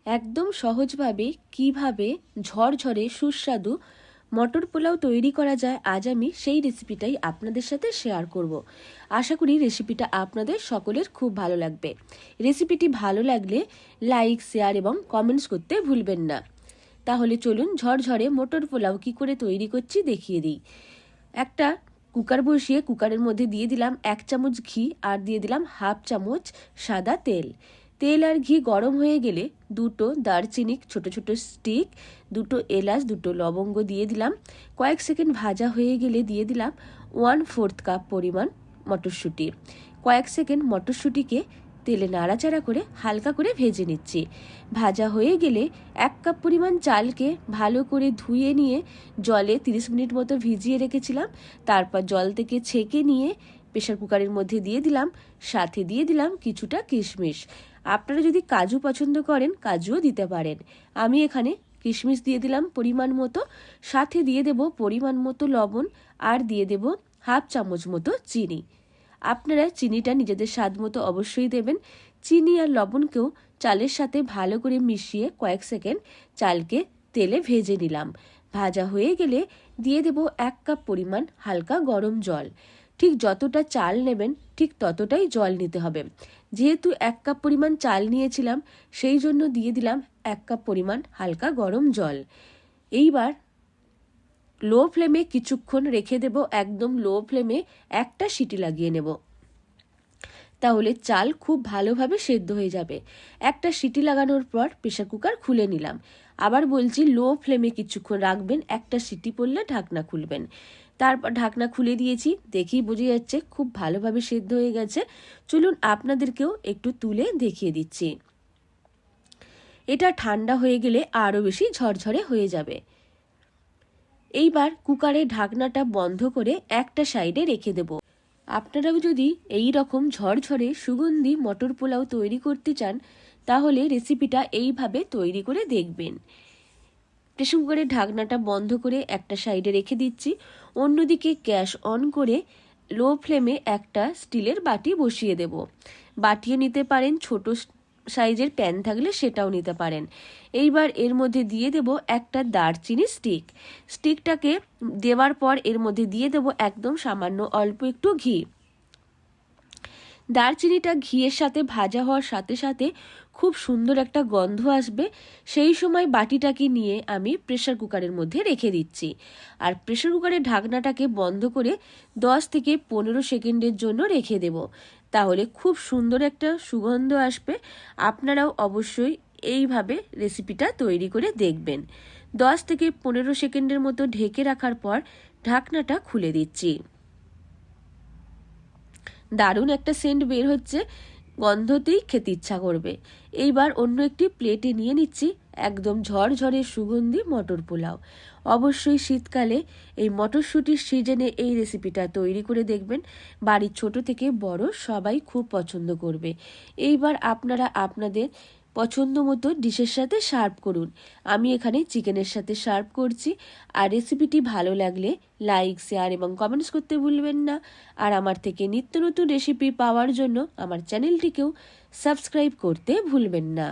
একদম সহজভাবে কিভাবে ঝরঝরে সুস্বাদু মটর পোলাও তৈরি করা যায় আজ আমি সেই রেসিপিটাই আপনাদের সাথে শেয়ার করব। আশা করি রেসিপিটা আপনাদের সকলের খুব ভালো লাগবে। রেসিপিটি ভালো লাগলে লাইক, শেয়ার এবং কমেন্টস করতে ভুলবেন না। তাহলে চলুন ঝরঝরে মটর পোলাও কী করে তৈরি করছি দেখিয়ে দিই। একটা কুকার বসিয়ে কুকারের মধ্যে দিয়ে দিলাম 1 চামচ ঘি আর দিয়ে দিলাম 1/2 চামচ সাদা তেল। তেল আর ঘি গরম হয়ে গেলে দুটো দারচিনি ছোট ছোট স্টিক, দুটো এলাচ, দুটো লবঙ্গ দিয়ে দিলাম। কয়েক সেকেন্ড ভাজা হয়ে গেলে দিয়ে দিলাম 1/4 কাপ পরিমাণ মটরশুঁটি। কয়েক সেকেন্ড মটরশুঁটিকে তেলে নাড়াচাড়া করে হালকা করে ভেজে নিচ্ছি। ভাজা হয়ে গেলে 1 কাপ পরিমাণ চালকে ভালো করে ধুয়ে নিয়ে জলে 30 মিনিট মতো ভিজিয়ে রেখেছিলাম। তারপর জল থেকে ছেঁকে নিয়ে প্রেসার কুকারের মধ্যে দিয়ে দিলাম। সাথে দিয়ে দিলাম কিছুটা কিশমিশ। আপনারা যদি কাজু পছন্দ করেন কাজুও দিতে পারেন। আমি এখানে কিশমিশ দিয়ে দিলাম পরিমাণ মতো। সাথে দিয়ে দেব পরিমাণ মতো লবণ আর দিয়ে দেব 1/2 চামচ মতো চিনি। আপনারা চিনিটা নিজেদের স্বাদ মতো অবশ্যই দেবেন। চিনি আর লবণকেও চালের সাথে ভালো করে মিশিয়ে কয়েক সেকেন্ড চালকে তেলে ভেজে নিলাম। ভাজা হয়ে গেলে দিয়ে দেব 1 কাপ পরিমাণ হালকা গরম জল। ঠিক যতটা চাল নেবেন ঠিক ততটাই জল নিতে হবে। যেহেতু 1 কাপ পরিমাণ চাল নিয়েছিলাম সেই জন্য দিয়ে দিলাম 1 কাপ পরিমাণ হালকা গরম জল। এইবার লো ফ্লেমে কিছুক্ষণ রেখে দেব। একদম লো ফ্লেমে একটা সিটি লাগিয়ে নেব, তাহলে চাল খুব ভালোভাবে সেদ্ধ হয়ে যাবে। একটা সিটি লাগানোর পর প্রেসার কুকার খুলে নিলাম। আবার বলছি, লো ফ্লেমে কিছুক্ষণ রাখবেন, একটা সিটি পড়লে ঢাকনা খুলবেন। তারপর ঢাকনা খুলে দিয়েছি, দেখেই বোঝা যাচ্ছে খুব ভালোভাবে সেদ্ধ হয়ে গেছে। চলুন আপনাদেরকেও একটু তুলে দেখিয়ে দিচ্ছি। এটা ঠান্ডা হয়ে গেলে আরও বেশি ঝরঝরে হয়ে যাবে। এইবার কুকারের ঢাকনাটা বন্ধ করে একটা সাইডে রেখে দেব। আপনারাও যদি এই রকম ঝরঝরে সুগন্ধি মটর পোলাও তৈরি করতে চান তাহলে রেসিপিটা এইভাবে তৈরি করে দেখবেন। প্রেসার কুকারের ঢাকনাটা বন্ধ করে একটা সাইডে রেখে দিচ্ছি। অন্যদিকে গ্যাস অন করে লো ফ্লেমে একটা স্টিলের বাটি বসিয়ে দেব। বাটিও নিতে পারেন, ছোট সাইজের প্যান থাকলে সেটাও নিতে পারেন। এইবার এর মধ্যে দিয়ে দেব একটা দারচিনি স্টিক। স্টিকটাকে দেওয়ার পর এর মধ্যে দিয়ে দেব একদম সামান্য অল্প একটু ঘি। দারচিনিটা ঘিয়ের সাথে ভাজা হওয়ার সাথে সাথে খুব সুন্দর একটা গন্ধ আসবে। সেই সময় বাটিটাকে নিয়ে আমি প্রেসার কুকারের মধ্যে রেখে দিচ্ছি। আর প্রেসার কুকারের ঢাকনাটাকে বন্ধ করে 10 থেকে 15 সেকেন্ডের জন্য রেখে দেব। তাহলে খুব সুন্দর একটা সুগন্ধ আসবে। আপনারাও অবশ্যই এইভাবে রেসিপিটা তৈরি করে দেখবেন। 10 থেকে 15 সেকেন্ডের মতো ঢেকে রাখার পর ঢাকনাটা খুলে দিচ্ছি। দারুণ একটা সেন্ট বের হচ্ছে, গন্ধতেই খেতে ইচ্ছা করবে। এইবার অন্য একটি প্লেটে নিয়ে নিচ্ছি একদম ঝরঝরে সুগন্ধি মটর পোলাও। অবশ্যই শীতকালে এই মটরশুঁটির সিজনে এই রেসিপিটা তৈরি করে দেখবেন। বাড়ির ছোট থেকে বড় সবাই খুব পছন্দ করবে। এইবার আপনারা আপনাদের পছন্দ মতো ডিশের সাথে সার্ভ করুন। আমি এখানে চিকেনের সাথে সার্ভ করছি। আর রেসিপিটি ভালো লাগলে লাইক, শেয়ার এবং কমেন্টস করতে ভুলবেন না। আর আমার থেকে নিত্য নতুন রেসিপি পাওয়ার জন্য আমার চ্যানেলটিকেও সাবস্ক্রাইব করতে ভুলবেন না।